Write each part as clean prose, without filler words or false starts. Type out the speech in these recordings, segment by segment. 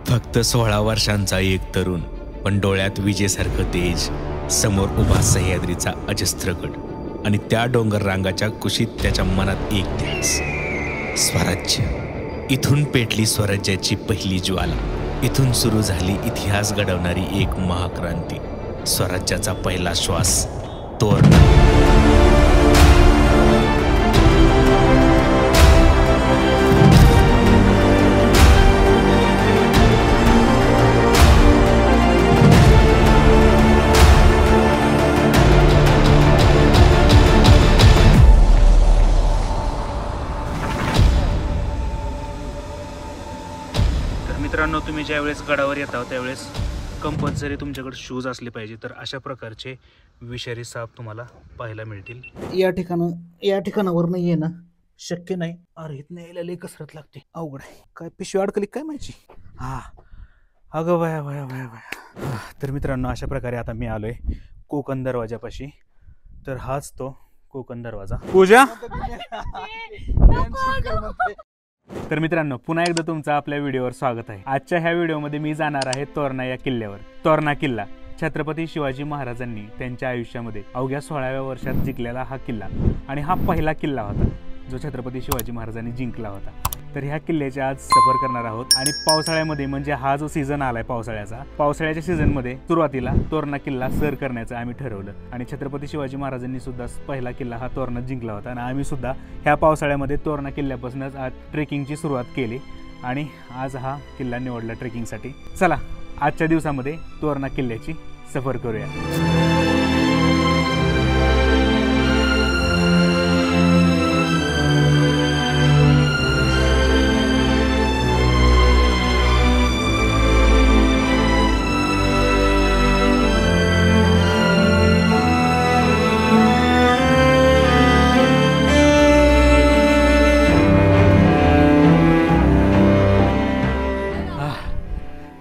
फक्त 16 वर्षांचा एक तरुण, पण डोळ्यात विजेसारखं तेज. समोर उभा सह्याद्रीचा अजस्त्रगड आणि त्या डोंगर रांगाच्या कुशीत त्याच्या मनात एक ध्यास, स्वराज्य. इथून पेटली स्वराज्याची पहिली ज्वाला. इथून सुरू झाली इतिहास घडवणारी एक महाक्रांती. स्वराज्याचा पहिला श्वास तोरणा. मित्रांनो, तुम्ही ज्यावेळेस गडावर येता त्यावेळेस कंपल्सरी तुमच्याकडे शूज असले पाहिजे. तर अशा प्रकारचे विषारी साप तुम्हाला पाहायला मिळतील. या ठिकाणावर नाही आहे ना, शक्य नाही. अरे इथं यायला लई कसरत लागते, अवघड आहे. काय पिशवी अडकली काय माहिती. अगं बाया बाया बाया बाया. तर मित्रांनो, अशा प्रकारे आता मी आलोय कोकण दरवाजापाशी. तर हाच तो कोकण दरवाजा. पूजा. तर मित्रांनो, पुन्हा एकदा तुमचं आपल्या व्हिडिओवर स्वागत आहे. आजच्या ह्या व्हिडिओमध्ये मी जाणार आहे तोरणा या किल्ल्यावर. तोरणा किल्ला छत्रपती शिवाजी महाराजांनी त्यांच्या आयुष्यामध्ये अवघ्या 16व्या वर्षात जिंकलेला हा किल्ला, आणि हा पहिला किल्ला होता जो छत्रपती शिवाजी महाराजांनी जिंकला होता. तर ह्या किल्ल्याचे आज सफर करणार आहोत. आणि पावसाळ्यामध्ये, म्हणजे हा जो सीझन आलाय पावसाळ्याच्या सीझनमध्ये सुरुवातीला तोरणा किल्ला सर करण्याचं आम्ही ठरवलं. आणि छत्रपती शिवाजी महाराजांनी सुद्धा पहिला किल्ला हा तोरणा जिंकला होता. आणि आम्ही सुद्धा ह्या पावसाळ्यामध्ये तोरणा किल्ल्यापासूनच आज ट्रेकिंगची सुरुवात केली. आणि आज हा किल्ला निवडला ट्रेकिंगसाठी. चला, आजच्या दिवसामध्ये तोरणा किल्ल्याची सफर करूया.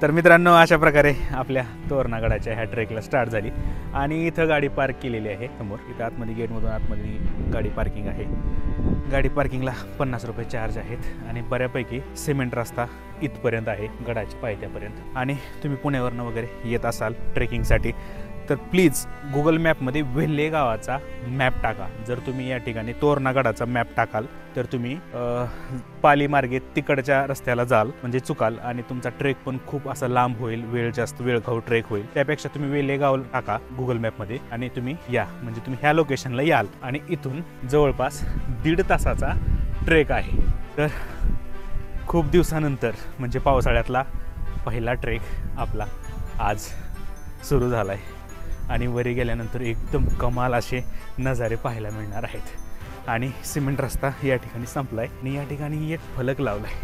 तर मित्रांनो, अशा प्रकारे आपल्या तोरणा गडाच्या ह्या ट्रेकला स्टार्ट झाली. आणि इथं गाडी पार्क केलेली आहे समोर. इथं आतमध्ये गेटमधून आतमध्ये गाडी पार्किंग आहे. गाडी पार्किंगला 50 रुपये चार्ज आहेत. आणि बऱ्यापैकी सिमेंट रस्ता इथपर्यंत आहे, गडाच्या पायथ्यापर्यंत. आणि तुम्ही पुण्यावरनं वगैरे येत असाल ट्रेकिंगसाठी तर प्लीज गुगल मॅपमध्ये वेल्हे गावाचा मॅप टाका. जर तुम्ही या ठिकाणी तोरणा गडाचा मॅप टाकाल तर तुम्ही पाली मार्गे तिकडच्या रस्त्याला जाल, म्हणजे चुकाल. आणि तुमचा ट्रेक पण खूप असा लांब होईल, जास्त वेळखाऊ ट्रेक होईल. त्यापेक्षा तुम्ही वेल्हे गाव टाका गुगल मॅपमध्ये आणि तुम्ही या, म्हणजे तुम्ही ह्या लोकेशनला याल. आणि इथून जवळपास 1.5 तासाचा ट्रेक आहे. तर खूप दिवसानंतर, म्हणजे पावसाळ्यातला पहिला ट्रेक आपला आज सुरू झाला आहे. आणि वरी गेल्यानंतर एकदम कमाल असे नजारे पाहायला मिळणार आहेत. आणि सिमेंट रस्ता या ठिकाणी संपला आहे. आणि या ठिकाणी एक फलक लावला आहे,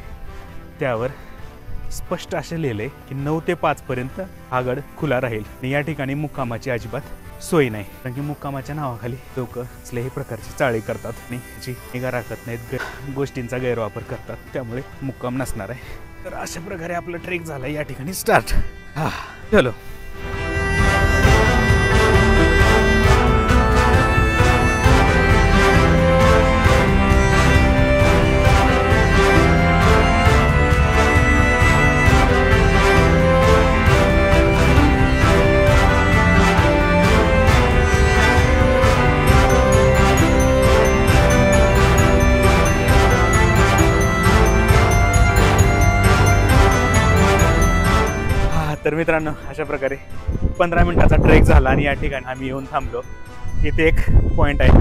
त्यावर स्पष्ट असे लिहिले की 9 ते 5 पर्यंत हा गड खुला राहील. आणि या ठिकाणी मुक्कामाची अजिबात सोय नाही, कारण की मुक्कामाच्या नावाखाली लोक कुठल्याही प्रकारची चाळी करतात आणि त्याची निगा राखत नाहीत, गोष्टींचा गैरवापर करतात. त्यामुळे मुक्काम नसणार आहे. तर अशा प्रकारे आपला ट्रेक झाला या ठिकाणी स्टार्ट. चलो. तर मित्रांनो, अशा प्रकारे 15 मिनिटाचा ट्रेक झाला. आणि या ठिकाणी आम्ही येऊन थांबलो. इथे एक पॉईंट आहे,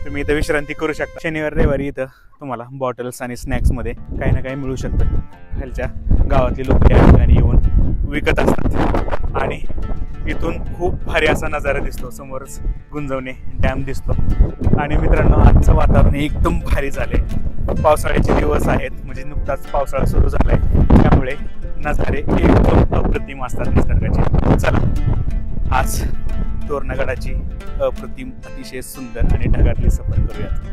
तुम्ही इथं विश्रांती करू शकता. शनिवार रविवारी इथं तुम्हाला बॉटल्स आणि स्नॅक्समध्ये काही ना काही मिळू शकतं. खालच्या गावातली लोक या ठिकाणी येऊन विकत असतात. आणि इथून खूप भारी असा नजारा दिसतो. समोरच गुंजवणे डॅम दिसतो. आणि मित्रांनो, आजचं वातावरण एकदम भारी झाले. पावसाळ्याचे दिवस आहेत, म्हणजे नुकताच पावसाळा सुरू झालाय, त्यामुळे नजारे एकदम अप्रतिम असतात निसर्गाचे. चला, आज तोरणा गडाची अप्रतिम, अतिशय सुंदर आणि ढगातली सफर करूयात.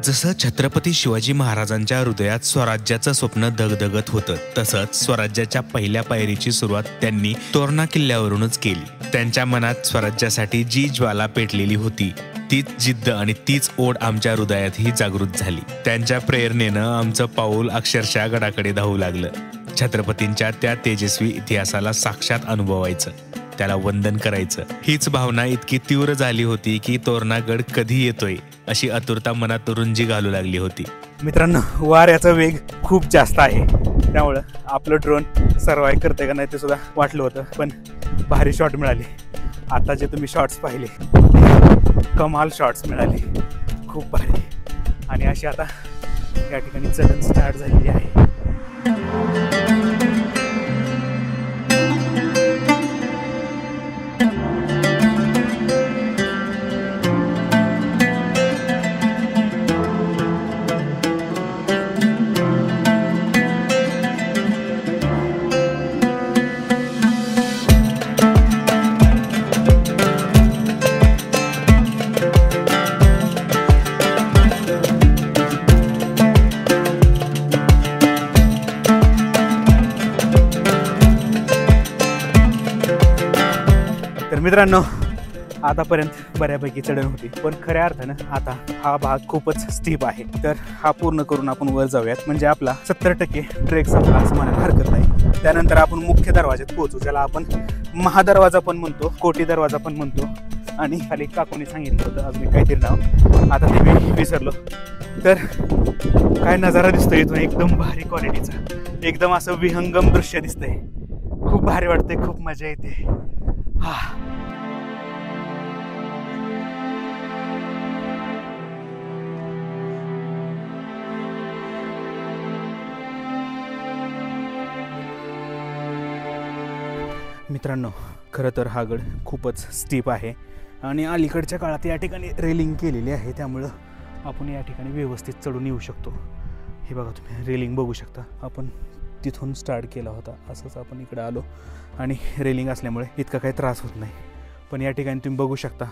जसं छत्रपती शिवाजी महाराजांच्या हृदयात स्वराज्याचं स्वप्न दगदगत होतं, तसंच स्वराज्याच्या पहिल्या पायरीची सुरुवात त्यांनी तोरणा किल्ल्यावरूनच केली. त्यांच्या मनात स्वराज्यासाठी जी ज्वाला पेटलेली होती, तीच जिद्द आणि तीच ओढ आमच्या हृदयातही जागृत झाली. त्यांच्या प्रेरणेनं आमचं पाऊल अक्षरशः गडाकडे धावू लागलं. छत्रपतींच्या त्या तेजस्वी इतिहासाला साक्षात अनुभवायचं, त्याला वंदन करायचं, हीच भावना इतकी तीव्र झाली होती की तोरणागड कधी येतोय अशी आतुरता मनात रुंजी घालू लागली होती. मित्रांनो, वाऱ्याचा वेग खूप जास्त आहे, त्यामुळं आपलं ड्रोन सर्वाईव्ह करते का नाही ते सुद्धा वाटलं होतं. पण भारी शॉट मिळाले. आता जे तुम्ही शॉट्स पाहिले, कमाल शॉट्स मिळाले, खूप भारी. आणि अशी आता या ठिकाणी चढण स्टार्ट झालेली आहे. मित्रांनो, आतापर्यंत बऱ्यापैकी चढण होती, पण खऱ्या अर्थानं आता हा भाग खूपच स्टीप आहे. तर हा पूर्ण करून आपण वर जाऊयात, म्हणजे आपला 70% ट्रेक संपला असं म्हणायला हरकत नाही. त्यानंतर आपण मुख्य दरवाज्यात पोहोचू, ज्याला आपण महादरवाजा पण म्हणतो, कोटी दरवाजा पण म्हणतो. आणि खाली काकूने सांगितलं होतं अजून काहीतरी नाव, आता ते मी विसरलो. तर काय नजारा दिसतोय इथून, एकदम भारी क्वालिटीचा, एकदम असं विहंगम दृश्य दिसतंय. खूप भारी वाटतंय, खूप मजा येते. हा, मित्रांनो, खरं तर हा गड खूपच स्टीप आहे आणि अलीकडच्या काळात या ठिकाणी रेलिंग केलेली आहे, त्यामुळं आपण या ठिकाणी व्यवस्थित चढून येऊ शकतो. हे बघा, तुम्ही रेलिंग बघू शकता. आपण तिथून स्टार्ट केला होता, असंच आपण इकडं आलो आणि रेलिंग असल्यामुळे इतका काही त्रास होत नाही. पण या ठिकाणी तुम्ही बघू शकता,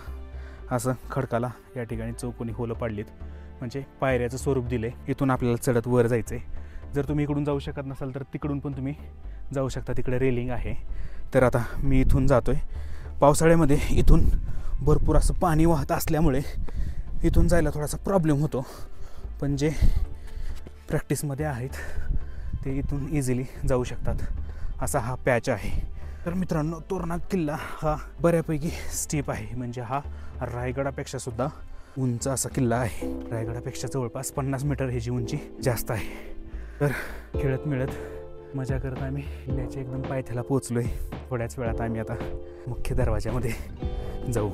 असं खडकाला या ठिकाणी चौकोनी होलं पाडलीत, म्हणजे पायऱ्याचं स्वरूप दिलं आहे. इथून आपल्याला चढत वर जायचं आहे. जर तुम्ही इकडून जाऊ शकत नसाल तर तिकडून पण तुम्ही जाऊ शकता, तिकडे रेलिंग आहे. तर आता मी इथून जातो आहे. पावसाळ्यामध्ये इथून भरपूर असं पाणी वाहत असल्यामुळे इथून जायला थोडासा प्रॉब्लेम होतो, पण जे प्रॅक्टिसमध्ये आहेत ते इथून इझिली जाऊ शकतात, असा हा पॅच आहे. तर मित्रांनो, तोरणा किल्ला हा बऱ्यापैकी स्टीप आहे, म्हणजे हा रायगडापेक्षा सुद्धा उंच असा किल्ला आहे. रायगडापेक्षा जवळपास 50 मीटर ह्याची उंची जास्त आहे. तर खेळत मिळत मजा करत आम्ही किल्ल्याच्या एकदम पायथ्याला पोहोचलो आहे. थोड्याच वेळात आम्ही आता मुख्य दरवाज्यामध्ये जाऊ.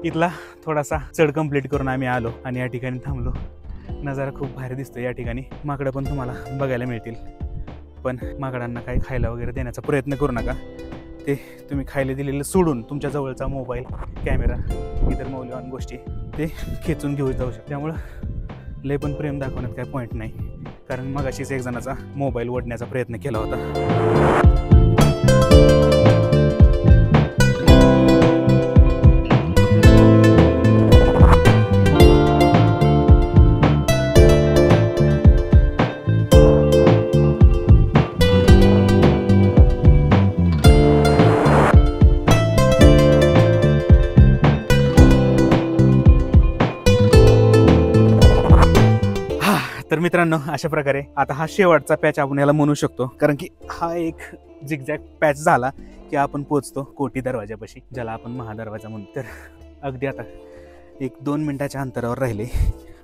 इथला थोडासा चढ कंप्लीट करून आम्ही आलो आणि या ठिकाणी थांबलो. नजारा खूप भारी दिसतो. या ठिकाणी माकडं पण तुम्हाला बघायला मिळतील, पण माकडांना काही खायला वगैरे देण्याचा प्रयत्न करू नका. ते तुम्ही खायला दिलेलं सोडून तुमच्या जवळचा मोबाईल, कॅमेरा, इतर मौल्यवान गोष्टी ते खेचून घेऊन जाऊ शकतात. त्यामुळं लय पण प्रेम दाखवण्यात काही पॉईंट नाही, कारण मगाशीच एक जणाचा मोबाईल ओढण्याचा प्रयत्न केला होता. तर मित्रांनो, अशा प्रकारे आता हा शेवटचा पॅच आपण याला म्हणू शकतो, कारण की हा एक झिगझॅग पॅच झाला की आपण पोचतो कोटी दरवाजापाशी, ज्याला आपण महादरवाजा म्हणतो. तर अगदी आता 1-2 मिनिटाच्या अंतरावर राहिले,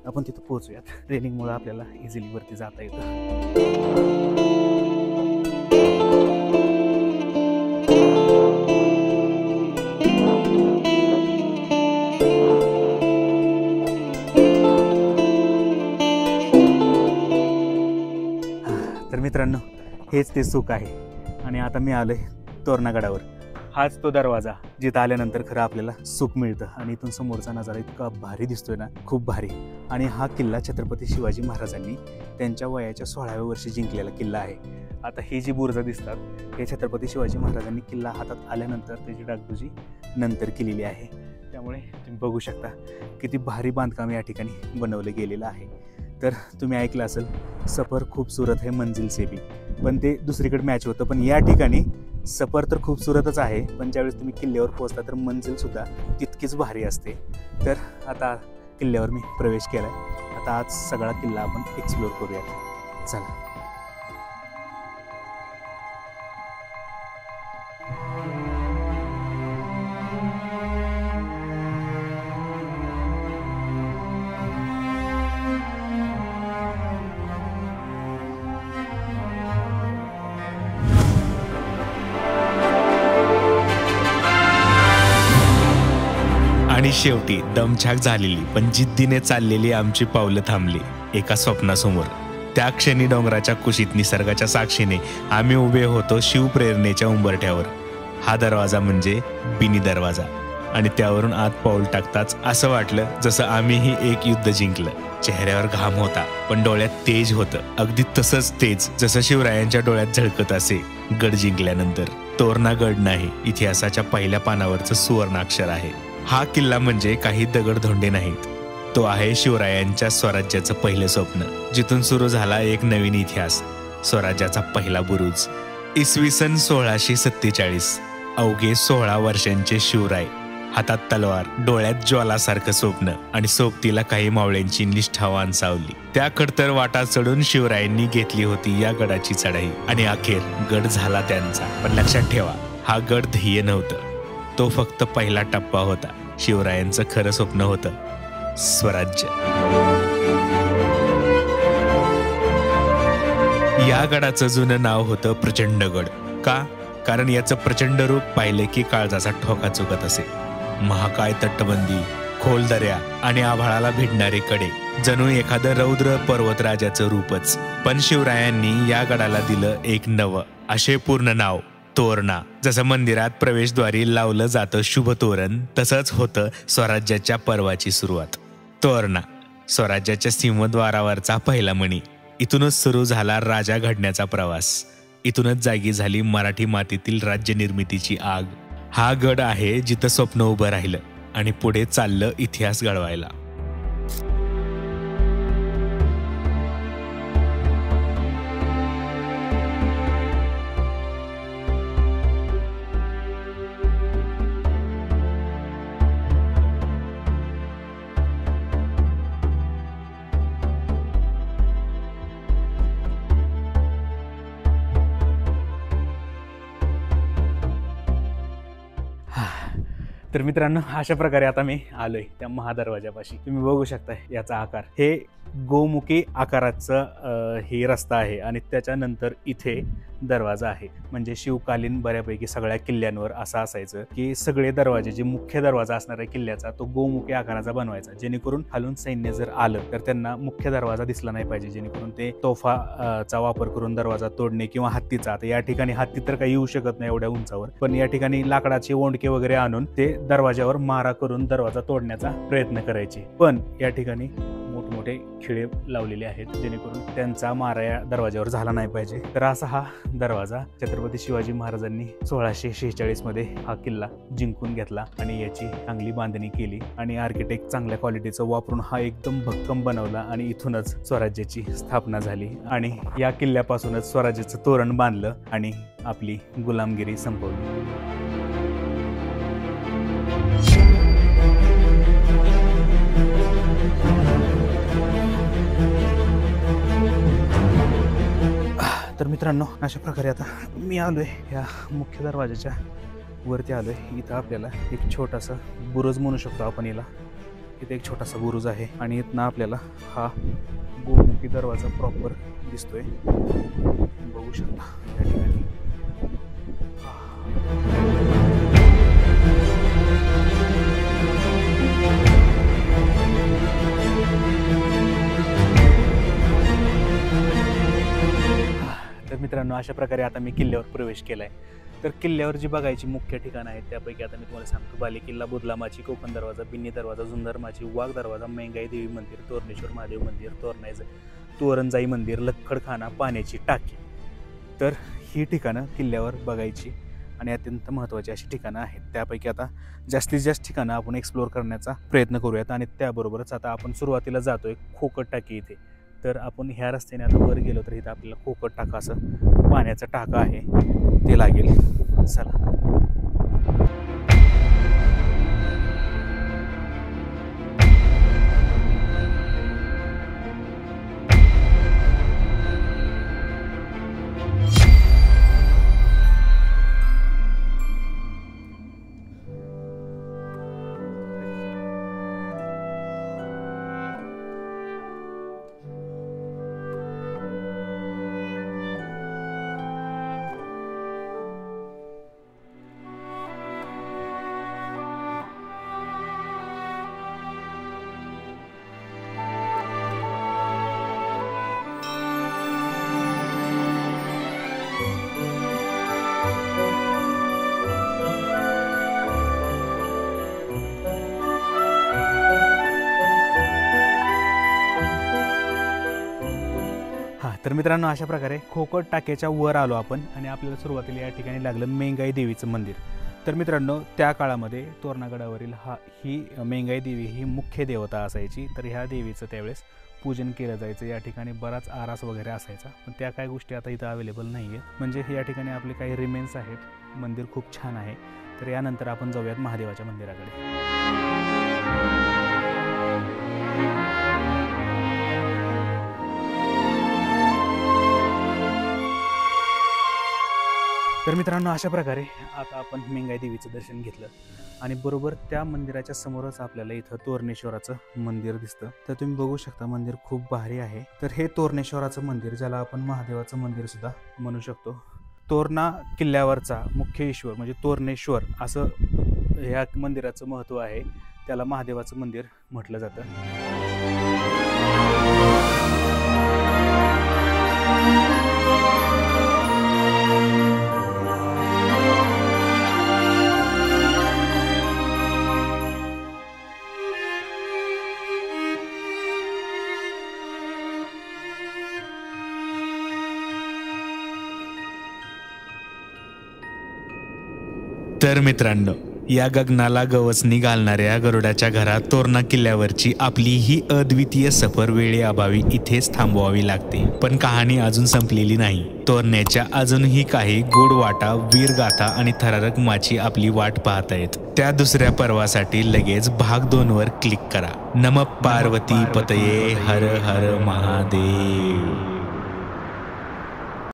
आपण तिथं पोहोचूयात. रेलिंगमुळे आपल्याला इझिली वरती जाता येतं. मित्रांनो, हेच ते सुख आहे. आणि आता मी आलोय तोरणागडावर. हाच तो दरवाजा जिथं आल्यानंतर खरं आपल्याला सुख मिळतं. आणि इथून समोरचा नजारा इतका भारी दिसतोय ना, खूप भारी. आणि हा किल्ला छत्रपती शिवाजी महाराजांनी त्यांच्या वयाच्या 16व्या वर्षी जिंकलेला किल्ला आहे. आता ही जी बुरुजं दिसतात हे छत्रपती शिवाजी महाराजांनी किल्ला हातात आल्यानंतर त्याची डागडुजी नंतर केलेली आहे. त्यामुळे तुम्ही बघू शकता किती भारी बांधकाम या ठिकाणी बनवलं गेलेलं आहे. तर तुम्ही ऐकलं असेल, सफर खूबसूरत है मंजिल से भी, पण ते दुसरीकडे मॅच होतं. पण या ठिकाणी सफर तर खूबसूरतच आहे, पण ज्यावेळेस तुम्ही किल्ल्यावर पोहोचता तर मंजिलसुद्धा तितकीच भारी असते. तर आता किल्ल्यावर मी प्रवेश केला आहे. आता आज सगळा किल्ला आपण एक्सप्लोअर करूयात. चला. आणि शेवटी दमछाक झालेली पण जिद्दीने चाललेली आमची पावलं थांबली एका स्वप्नासमोर. त्या क्षणी डोंगराच्या कुशीत निसर्गाच्या साक्षीने आम्ही उभे होतो शिवप्रेरणेच्या उंबरठ्यावर. हा दरवाजा म्हणजे बिनी दरवाजा. आणि त्यावरून आत पाऊल टाकताच असं वाटलं जसं आम्हीही एक युद्ध जिंकलं. चेहऱ्यावर घाम होता पण डोळ्यात तेज होतं, अगदी तसंच तेज जसं शिवरायांच्या डोळ्यात झळकत असे गड जिंकल्यानंतर. तोरणा गड नाही, इतिहासाच्या पहिल्या पानावरचं सुवर्णाक्षर आहे. हा किल्ला म्हणजे काही दगडधोंडे नाहीत, तो आहे शिवरायांच्या स्वराज्याचं पहिलं स्वप्न, जिथून सुरू झाला एक नवीन इतिहास. स्वराज्याचा पहिला बुरुज. इसवी सन 1647. अवघे 16 वर्षांचे शिवराय, हातात तलवार, डोळ्यात ज्वालासारखं स्वप्न आणि सोबतीला काही मावळ्यांची निष्ठावान सावली. त्या खडतर वाटा चढून शिवरायांनी घेतली होती या गडाची चढाई. आणि अखेर गड झाला त्यांचा. पण लक्षात ठेवा, हा गड ध्येय नव्हतं, तो फक्त पहिला टप्पा होता. शिवरायांचं खरं स्वप्न होतं स्वराज्य. या गडाचं जुनं नाव होतं प्रचंडगड. का? कारण याचं प्रचंड रूप पाहिलं की काळजाचा ठोका चुकत असे. महाकाय तटबंदी, खोल दऱ्या आणि आभाळाला भिडणारे कडे, जणू एखादं रौद्र पर्वतराजाचं रूपच. पण शिवरायांनी या गडाला दिलं एक नवं, आशयपूर्ण नाव, तोरणा. जसं मंदिरात प्रवेशद्वारी लावलं जातं शुभ तोरण, तसंच होतं स्वराज्याच्या पर्वाची सुरुवात. तोरणा, स्वराज्याच्या सिंहद्वारावरचा पहिला मणी. इथूनच सुरू झाला राजा घडण्याचा प्रवास. इथूनच जागी झाली मराठी मातीतील राज्य निर्मितीची आग. हा गड आहे जिथं स्वप्न उभं राहिलं आणि पुढे चाललं इतिहास घडवायला. तर मित्रांनो, अशा प्रकारे आता मी आलोय त्या महादरवाजापाशी. तुम्ही बघू शकता याचा आकार, हे गोमुखी आकाराचं हे रस्ता आहे आणि त्याच्यानंतर इथे दरवाजा आहे. म्हणजे शिवकालीन बऱ्यापैकी सगळ्या किल्ल्यांवर असं असायचं की सगळे दरवाजे, जे मुख्य दरवाजा असणार आहे किल्ल्याचा, तो गोमुखी आकाराचा बनवायचा, जेणेकरून खालून सैन्य जर आलं तर त्यांना मुख्य दरवाजा दिसला नाही पाहिजे, जेणेकरून ते तोफाचा वापर करून दरवाजा तोडणे किंवा हत्तीचा. आता या ठिकाणी हत्ती तर काही येऊ शकत नाही एवढ्या उंचावर, पण या ठिकाणी लाकडाचे ओंडके वगैरे आणून ते दरवाजावर मारा करून दरवाजा तोडण्याचा प्रयत्न करायचे. पण या ठिकाणी मोठमोठे खिळे लावलेले आहेत, जेणेकरून त्यांचा मारा या दरवाजावर झाला नाही पाहिजे. तर असा हा दरवाजा छत्रपती शिवाजी महाराजांनी 1646 मध्ये हा किल्ला जिंकून घेतला आणि याची चांगली बांधणी केली आणि आर्किटेक्ट चांगल्या क्वालिटीचं वापरून हा एकदम भक्कम बनवला आणि इथूनच स्वराज्याची स्थापना झाली. आणि या किल्ल्यापासूनच स्वराज्याचं तोरण बांधलं आणि आपली गुलामगिरी संपवली. तर मित्रांनो, अशा प्रकारे आता मी आलोय या मुख्य दरवाजाच्या वरती आलोय. इथं आपल्याला एक छोटासा बुरुज म्हणू शकतो आपण याला. इथे एक छोटासा बुरुज आहे आणि इथनं आपल्याला हा गोमुखी दरवाजा प्रॉपर दिसतोय, बघू शकता या ठिकाणी. तर मित्रांनो, अशा प्रकारे आता मी किल्ल्यावर प्रवेश केलाय तर किल्ल्यावर जी बघायची मुख्य ठिकाणं आहेत त्यापैकी आता मी तुम्हाला सांगतो. बालेकिल्ला, बुदलामाची, कोकण दरवाजा, बिन्नी दरवाजा, झुंजारमाची, वाघ दरवाजा, मेंगाई देवी मंदिर, तोरणेश्वर महादेव मंदिर, तोरणजाई मंदिर, लक्कडखाना, पाण्याची टाकी. तर ही ठिकाणं किल्ल्यावर बघायची आणि अत्यंत महत्त्वाची अशी ठिकाणं आहेत. त्यापैकी आता जास्तीत जास्त ठिकाणं आपण एक्सप्लोअर करण्याचा प्रयत्न करूयात. आणि त्याबरोबरच आता आपण सुरुवातीला जातोय खोकट टाकी इथे. तर आपण ह्या रस्त्याने आता वर गेलो तर इथं आपल्याला खोकट टाका असं पाण्याचा टाका आहे ते लागेल. चला. तर मित्रांनो, अशा प्रकारे खोकट टाक्याच्या वर आलो आपण आणि आपल्याला सुरुवातीला या ठिकाणी लागलं मेंगाई देवीचं मंदिर. तर मित्रांनो, त्या काळामध्ये तोरणागडावरील ही मेंगाई देवी ही मुख्य देवता असायची. तर ह्या देवीचं त्यावेळेस पूजन केलं जायचं. या ठिकाणी बराच आरास वगैरे असायचा, पण त्या काही गोष्टी आता इथं अवेलेबल नाही आहेत. म्हणजे या ठिकाणी आपले काही रिमेन्स आहेत. मंदिर खूप छान आहे. तर यानंतर आपण जाऊयात महादेवाच्या मंदिराकडे. तर मित्रांनो, अशा प्रकारे आता आपण मेंगाई देवीचं दर्शन घेतलं आणि बरोबर त्या मंदिराच्या समोरच आपल्याला इथं तोरणेश्वराचं मंदिर दिसतं. तर तुम्ही बघू शकता, मंदिर खूप भारी आहे. तर हे तोरणेश्वराचं मंदिर, ज्याला आपण महादेवाचं मंदिर सुद्धा म्हणू शकतो. तोरणा किल्ल्यावरचा मुख्य ईश्वर म्हणजे तोरणेश्वर असं ह्या मंदिराचं महत्त्व आहे. त्याला महादेवाचं मंदिर म्हटलं जातं. तर मित्रांनो, या गगनाला गवसणी घालणाऱ्या गरुडाच्या घरात तोरणा किल्ल्यावरची आपली ही अद्वितीय सफर वेळेअभावी इथेच थांबवावी लागते. पण कहाणी अजून संपलेली नाही. तोरण्याच्या अजूनही काही गोड वाटा, वीरगाथा आणि थरारक माची आपली वाट पाहत आहेत. त्या दुसऱ्या पर्वासाठी लगेच भाग 2 वर क्लिक करा. नमः पार्वती पतये हर हर महादेव.